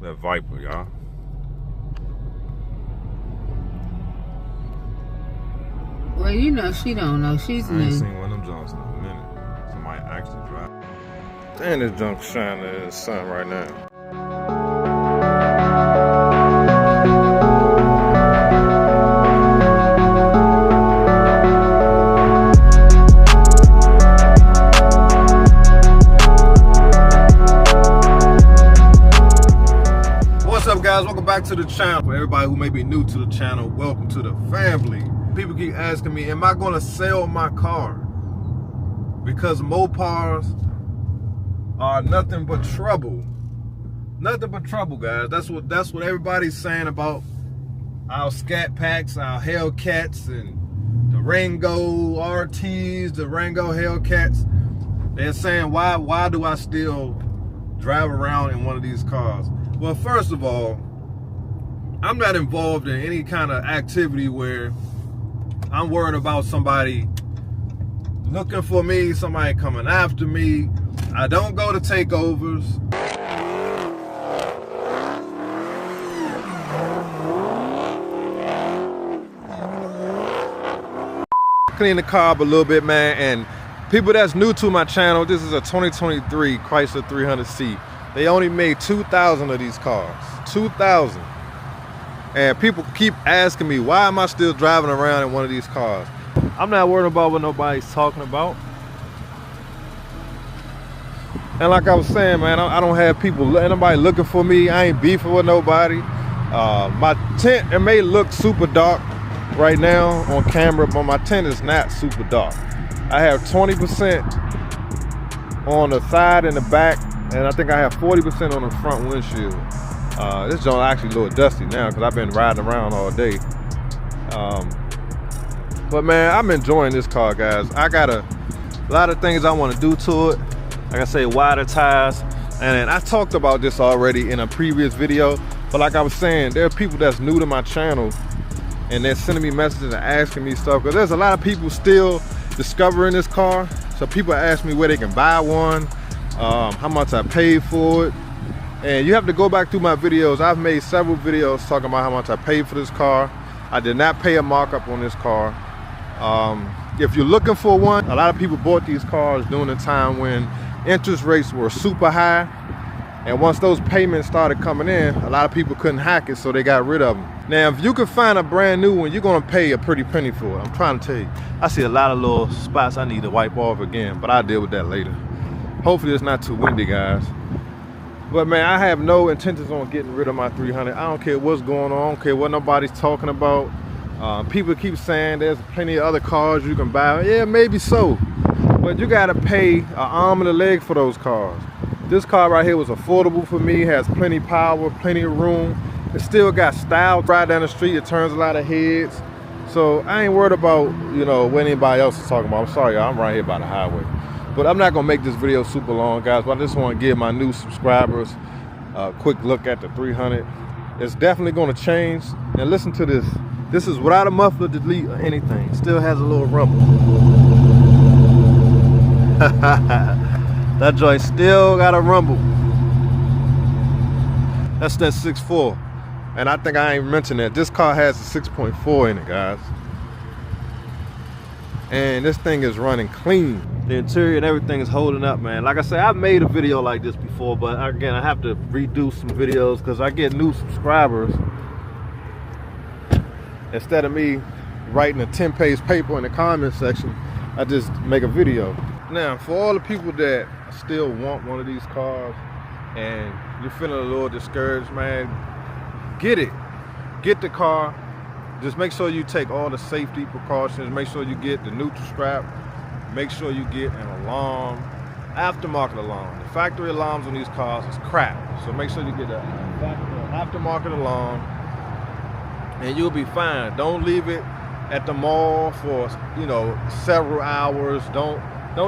That Viper, y'all. Well, you know she don't know. She's new. I ain't seen one of them junks in a minute. Somebody actually drive. Damn, this junk shining in the sun right now. What's up, guys? Welcome back to the channel. For everybody who may be new to the channel, welcome to the family. People keep asking me, am I going to sell my car? Because Mopars are nothing but trouble. Nothing but trouble, guys. That's what everybody's saying about our Scat Packs, our Hellcats, and the Rango RTs, the Rango Hellcats. They're saying, why do I still drive around in one of these cars? Well, first of all, I'm not involved in any kind of activity where I'm worried about somebody looking for me, somebody coming after me. I don't go to takeovers. Clean the car up a little bit, man. And people that's new to my channel, this is a 2023 Chrysler 300C. They only made 2,000 of these cars. 2,000. And people keep asking me, why am I still driving around in one of these cars? I'm not worried about what nobody's talking about. And like I was saying, man, I don't have nobody looking for me. I ain't beefing with nobody. My tent, it may look super dark right now on camera, but my tent is not super dark. I have 20% on the side and the back, and I think I have 40% on the front windshield. This joint actually a little dusty now because I've been riding around all day. But man, I'm enjoying this car, guys. I got a lot of things I want to do to it. Like I say, wider tires. And I talked about this already in a previous video. But like I was saying, there are people that's new to my channel and they're sending me messages and asking me stuff. Because there's a lot of people still discovering this car. So people ask me where they can buy one, how much I paid for it. And you have to go back through my videos. I've made several videos talking about how much I paid for this car. I did not pay a markup on this car. If you're looking for one, a lot of people bought these cars during the time when interest rates were super high. And once those payments started coming in, a lot of people couldn't hack it, so they got rid of them. Now, if you can find a brand new one, you're gonna pay a pretty penny for it. I'm trying to tell you. I see a lot of little spots I need to wipe off again, but I'll deal with that later. Hopefully it's not too windy, guys. But man, I have no intentions on getting rid of my 300. I don't care what's going on. I don't care what nobody's talking about. People keep saying there's plenty of other cars you can buy. Yeah, maybe so. But you gotta pay an arm and a leg for those cars. This car right here was affordable for me. It has plenty of power, plenty of room. It still got style. Right down the street, it turns a lot of heads. So I ain't worried about, you know, what anybody else is talking about. I'm sorry, y'all, I'm right here by the highway. But I'm not gonna make this video super long, guys, but I just wanna give my new subscribers a quick look at the 300. It's definitely gonna change. And listen to this. This is without a muffler, delete, or anything. It still has a little rumble. That joint still got a rumble. That's that 6.4. And I think I ain't mentioned that. This car has a 6.4 in it, guys. And this thing is running clean. The interior and everything is holding up, man. Like I said, I've made a video like this before, but again, I have to redo some videos because I get new subscribers. Instead of me writing a 10-page paper in the comment section, I just make a video. Now, for all the people that still want one of these cars and you're feeling a little discouraged, man, get it. Get the car. Just make sure you take all the safety precautions. Make sure you get the neutral strap. Make sure you get an alarm, aftermarket alarm. The factory alarms on these cars is crap. So make sure you get an aftermarket alarm and you'll be fine. Don't leave it at the mall for, you know, several hours. Don't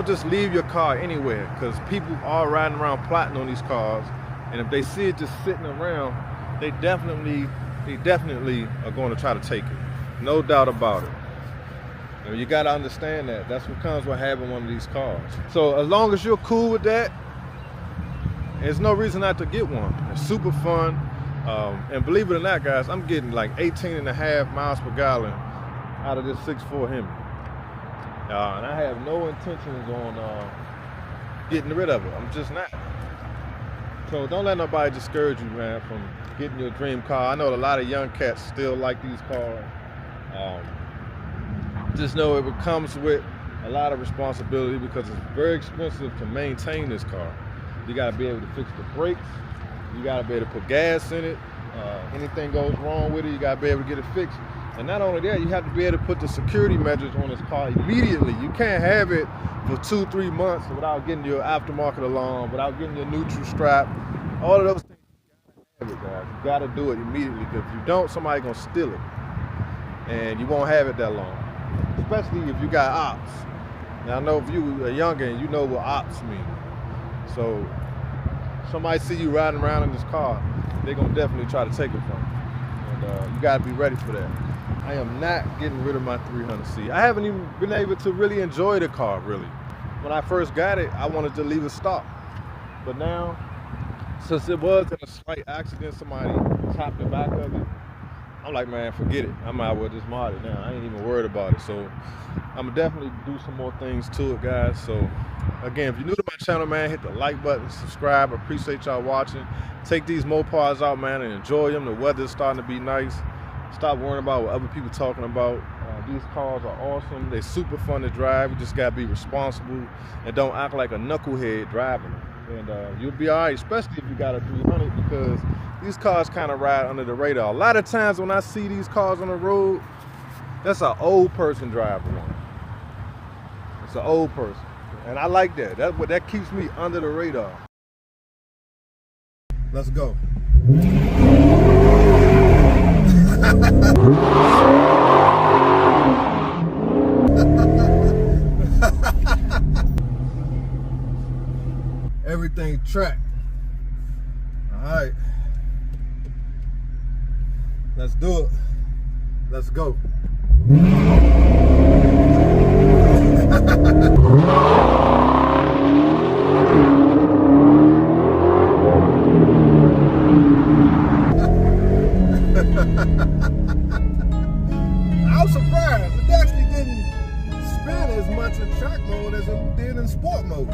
just leave your car anywhere, because people are riding around plotting on these cars, and if they see it just sitting around, they definitely are going to try to take it. No doubt about it. You got to understand that. That's what comes with having one of these cars. So as long as you're cool with that, there's no reason not to get one. It's super fun. And believe it or not, guys, I'm getting like 18.5 miles per gallon out of this 6.4 HEMI. And I have no intentions on getting rid of it. I'm just not. So don't let nobody discourage you, man, from getting your dream car. I know a lot of young cats still like these cars. Just know it comes with a lot of responsibility because it's very expensive to maintain this car. You gotta be able to fix the brakes. You gotta be able to put gas in it. Anything goes wrong with it, you gotta be able to get it fixed. And not only that, you have to be able to put the security measures on this car immediately. You can't have it for 2-3 months without getting your aftermarket alarm, without getting your neutral strap. All of those things, you gotta have it, guys. You gotta do it immediately, because if you don't, somebody's gonna steal it. And you won't have it that long, especially if you got ops. Now I know if you are younger and you know what ops mean. So somebody see you riding around in this car, they're gonna definitely try to take it from you. And you gotta be ready for that. I am not getting rid of my 300C. I haven't even been able to really enjoy the car, really. When I first got it, I wanted to leave it stock. But now, since it was in a slight accident, somebody chopped the back of it, I'm like, man, forget it. I might as well just mod it now. I ain't even worried about it. So I'm gonna definitely do some more things to it, guys. So again, if you're new to my channel, man, hit the like button, subscribe. I appreciate y'all watching. Take these Mopars out, man, and enjoy them. The weather's starting to be nice. Stop worrying about what other people talking about. These cars are awesome. They're super fun to drive. You just gotta be responsible and don't act like a knucklehead driving them. And you'll be all right, especially if you got a 300, because these cars kind of ride under the radar. A lot of times when I see these cars on the road, that's an old person driving one. It's an old person, and I like that. That keeps me under the radar. Let's go. Everything tracked. All right. Let's do it. Let's go. I'm surprised. It actually didn't spin as much in track mode as it did in sport mode.